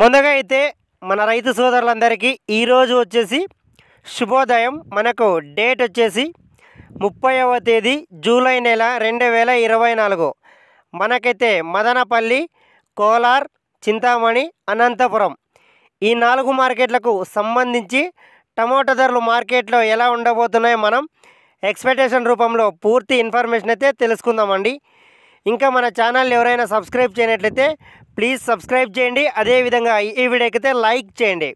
ముందుగా అయితే మన రైతు సోదరులందరికీ ఈరోజు వచ్చేసి శుభోదయం. మనకు డేట్ వచ్చేసి 30వ తేదీ జూలై నెల 2024. మనకైతే మదనపల్లి, కోలార్, చింతామణి, అనంతపురం ఈ 4 మార్కెట్లకు సంబంధించి టమోటా ధరలు మార్కెట్లో ఎలా ఉండబోతున్నాయో మనం ఎక్స్పెక్టేషన్ రూపంలో పూర్తి ఇన్ఫర్మేషన్ అయితే తెలుసుకుందామండి. ఇంకా మన ఛానల్ ఎవరైనా సబ్స్క్రైబ్ చేయనట్లయితే ప్లీజ్ సబ్స్క్రైబ్ చేయండి. అదేవిధంగా ఈ వీడియోకి అయితే లైక్ చేయండి.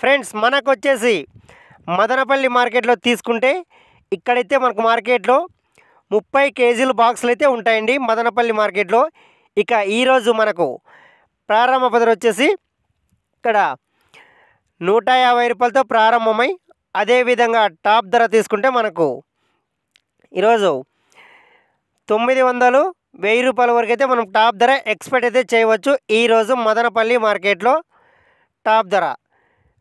ఫ్రెండ్స్, మనకు వచ్చేసి మదనపల్లి మార్కెట్లో తీసుకుంటే ఇక్కడైతే మనకు మార్కెట్లో 30 కేజీల బాక్సులు అయితే ఉంటాయండి మదనపల్లి మార్కెట్లో. ఇక ఈరోజు మనకు ప్రారంభ ధర వచ్చేసి ఇక్కడ 150 రూపాయలతో ప్రారంభమై అదేవిధంగా టాప్ ధర తీసుకుంటే మనకు ఈరోజు 900, 1000 రూపాయల వరకు అయితే మనం టాప్ ధర ఎక్స్పెక్ట్ అయితే చేయవచ్చు ఈరోజు మదనపల్లి మార్కెట్లో టాప్ ధర.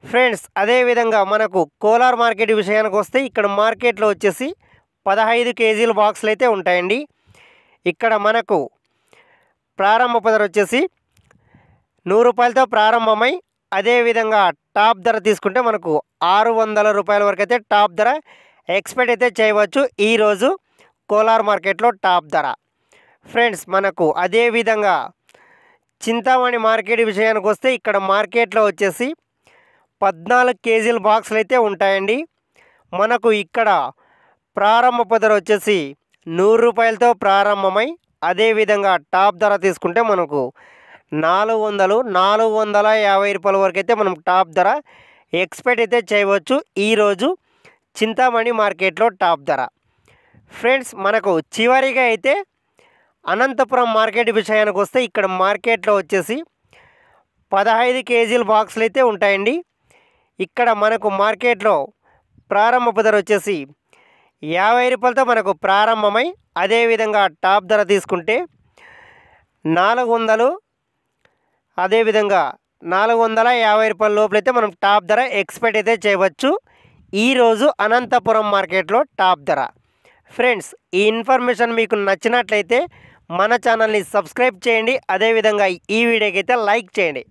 ఫ్రెండ్స్, అదేవిధంగా మనకు కోలార్ మార్కెట్ విషయానికి వస్తే ఇక్కడ మార్కెట్లో వచ్చేసి 15 కేజీల బాక్సులు అయితే ఉంటాయండి. ఇక్కడ మనకు ప్రారంభ ధర వచ్చేసి 100 రూపాయలతో ప్రారంభమై అదేవిధంగా టాప్ ధర తీసుకుంటే మనకు 600 రూపాయల వరకు అయితే టాప్ ధర ఎక్స్పెక్ట్ అయితే చేయవచ్చు ఈరోజు కోలార్ మార్కెట్లో టాప్ ధర. ఫ్రెండ్స్, మనకు అదేవిధంగా చింతామణి మార్కెట్ విషయానికి వస్తే ఇక్కడ మార్కెట్లో వచ్చేసి 14 కేజీల బాక్సులు అయితే ఉంటాయండి. మనకు ఇక్కడ ప్రారంభ ధర వచ్చేసి 100 రూపాయలతో ప్రారంభమై అదేవిధంగా టాప్ ధర తీసుకుంటే మనకు 400, 450 రూపాయల వరకు అయితే మనం టాప్ ధర ఎక్స్పెక్ట్ అయితే చేయవచ్చు ఈరోజు చింతామణి మార్కెట్లో టాప్ ధర. ఫ్రెండ్స్, మనకు చివరిగా అయితే అనంతపురం మార్కెట్ విషయానికి వస్తే ఇక్కడ మార్కెట్లో వచ్చేసి 15 కేజీల బాక్సులు అయితే ఉంటాయండి. ఇక్కడ మనకు మార్కెట్లో ప్రారంభ ధర వచ్చేసి 50 రూపాయలతో మనకు ప్రారంభమై అదేవిధంగా టాప్ ధర తీసుకుంటే 400, అదేవిధంగా 450 రూపాయల లోపలైతే మనం టాప్ ధర ఎక్స్పెక్ట్ అయితే చేయవచ్చు ఈరోజు అనంతపురం మార్కెట్లో టాప్ ధర. ఫ్రెండ్స్, ఈ ఇన్ఫర్మేషన్ మీకు నచ్చినట్లయితే మన ఛానల్ని సబ్స్క్రైబ్ చేయండి. అదేవిధంగా ఈ వీడియోకి అయితే లైక్ చేయండి.